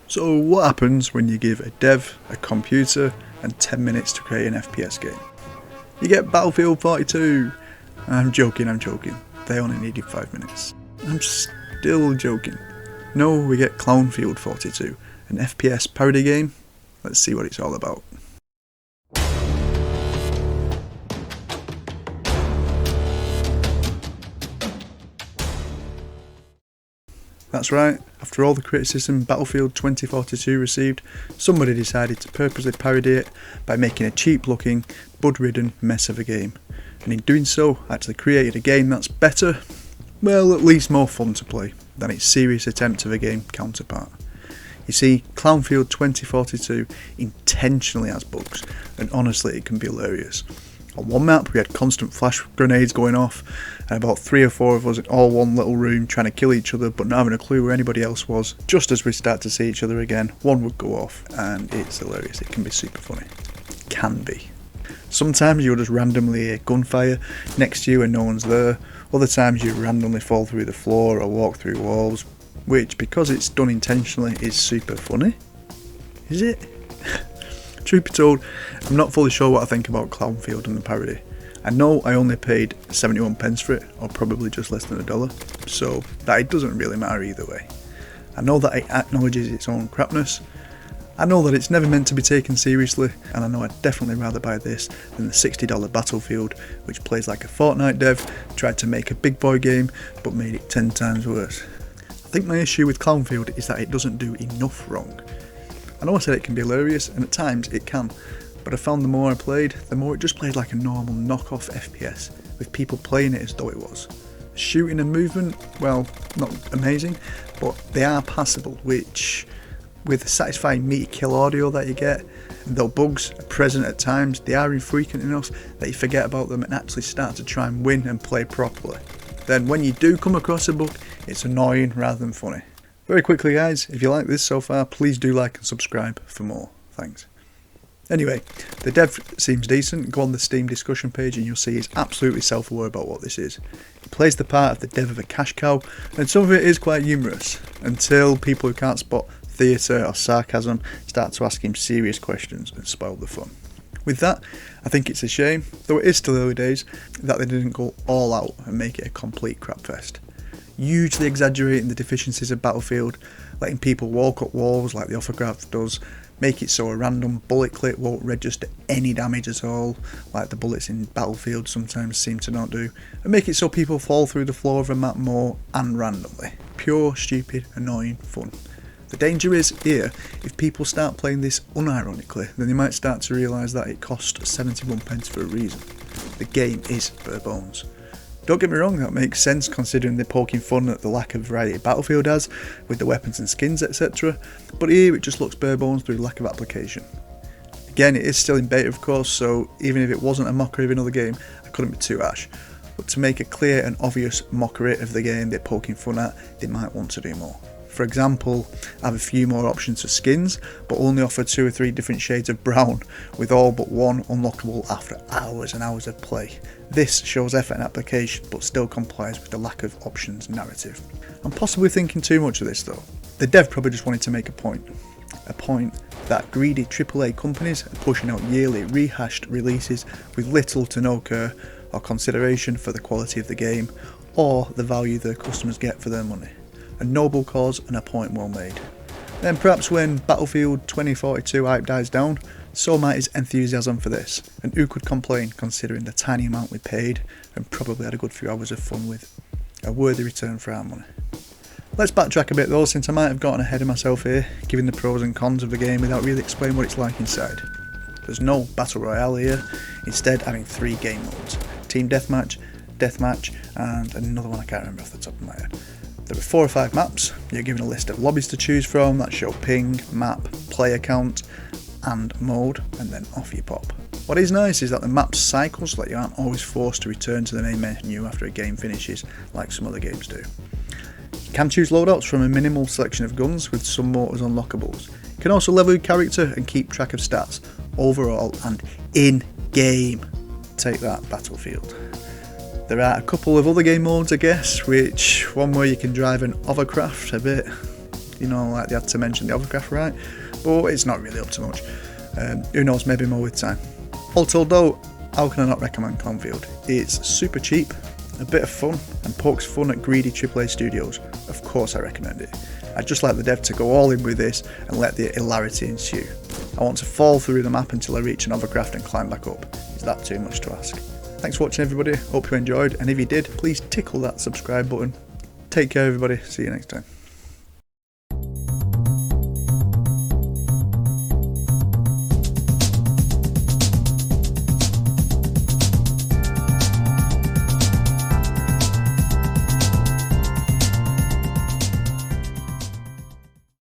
So what happens when you give a dev a computer and 10 minutes to create an FPS game? You get Battlefield 42! I'm joking. They only needed 5 minutes. I'm still joking. No, we get Clownfield 42, an FPS parody game. Let's see what it's all about. That's right, after all the criticism Battlefield 2042 received, somebody decided to purposely parody it by making a cheap looking, bud-ridden mess of a game. And in doing so, actually created a game that's better, well, at least more fun to play, than its serious attempt of a game counterpart. You see, Clownfield 2042 intentionally has bugs, and honestly it can be hilarious. On one map we had constant flash grenades going off, and about 3 or 4 of us in all one little room trying to kill each other but not having a clue where anybody else was. Just as we start to see each other again, one would go off, and it's hilarious. It can be super funny. Can be. Sometimes you'll just randomly hear gunfire next to you and no one's there. Other times you randomly fall through the floor or walk through walls, which, because it's done intentionally, is super funny. Is it? Truth be told, I'm not fully sure what I think about Clownfield and the parody. I know I only paid 71 pence for it, or probably just less than $1, so that it doesn't really matter either way. I know that it acknowledges its own crapness. I know that it's never meant to be taken seriously, and I know I'd definitely rather buy this than the $60 Battlefield, which plays like a Fortnite dev, tried to make a big boy game, but made it 10 times worse. I think my issue with Clownfield is that it doesn't do enough wrong. I know I said it can be hilarious, and at times it can, but I found the more I played, the more it just played like a normal knockoff FPS, with people playing it as though it was. Shooting and movement, well, not amazing, but they are passable, which, with the satisfying meaty kill audio that you get, and though bugs are present at times, they are infrequent enough that you forget about them and actually start to try and win and play properly. Then when you do come across a bug, it's annoying rather than funny. Very quickly guys, if you like this so far, please do like and subscribe for more. Thanks. Anyway, the dev seems decent. Go on the Steam discussion page and you'll see he's absolutely self-aware about what this is. He plays the part of the dev of a cash cow, and some of it is quite humorous, until people who can't spot theatre or sarcasm start to ask him serious questions and spoil the fun. With that, I think it's a shame, though it is still early days, that they didn't go all out and make it a complete crapfest. Hugely exaggerating the deficiencies of Battlefield, letting people walk up walls like the Offercraft does, make it so a random bullet clip won't register any damage at all, like the bullets in Battlefield sometimes seem to not do, and make it so people fall through the floor of a map more and randomly. Pure, stupid, annoying fun. The danger is here, if people start playing this unironically, then they might start to realise that it cost 71 pence for a reason. The game is bare bones. Don't get me wrong, that makes sense considering they're poking fun at the lack of variety Battlefield has, with the weapons and skins etc, but here it just looks bare bones through lack of application. Again, it is still in beta of course, so even if it wasn't a mockery of another game, I couldn't be too harsh. But to make a clear and obvious mockery of the game they're poking fun at, they might want to do more. For example, have a few more options for skins, but only offer 2 or 3 different shades of brown, with all but one unlockable after hours and hours of play. This shows effort and application, but still complies with the lack of options narrative. I'm possibly thinking too much of this though. The dev probably just wanted to make a point that greedy AAA companies are pushing out yearly rehashed releases with little to no care or consideration for the quality of the game, or the value their customers get for their money. A noble cause and a point well made. Then perhaps when Battlefield 2042 hype dies down, so might his enthusiasm for this, and who could complain considering the tiny amount we paid and probably had a good few hours of fun with. A worthy return for our money. Let's backtrack a bit though, since I might have gotten ahead of myself here, giving the pros and cons of the game without really explaining what it's like inside. There's no Battle Royale here, instead having 3 game modes: Team Deathmatch, Deathmatch, and another one I can't remember off the top of my head. There are 4 or 5 maps, you're given a list of lobbies to choose from that show ping, map, player count, and mode, and then off you pop. What is nice is that the map cycles so that you aren't always forced to return to the main menu after a game finishes, like some other games do. You can choose loadouts from a minimal selection of guns with some motors unlockables. You can also level your character and keep track of stats, overall and in-game. Take that, Battlefield. There are a couple of other game modes I guess, which one where you can drive an hovercraft a bit you know, like they had to mention the overcraft right, but it's not really up to much. Who knows, maybe more with time. All told though, how can I not recommend Clownfield? It's super cheap, a bit of fun, and pokes fun at greedy AAA studios. Of course I recommend it. I'd just like the dev to go all in with this and let the hilarity ensue. I want to fall through the map until I reach an overcraft and climb back up. Is that too much to ask? Thanks for watching everybody, hope you enjoyed, and if you did, please tickle that subscribe button. Take care everybody, see you next time.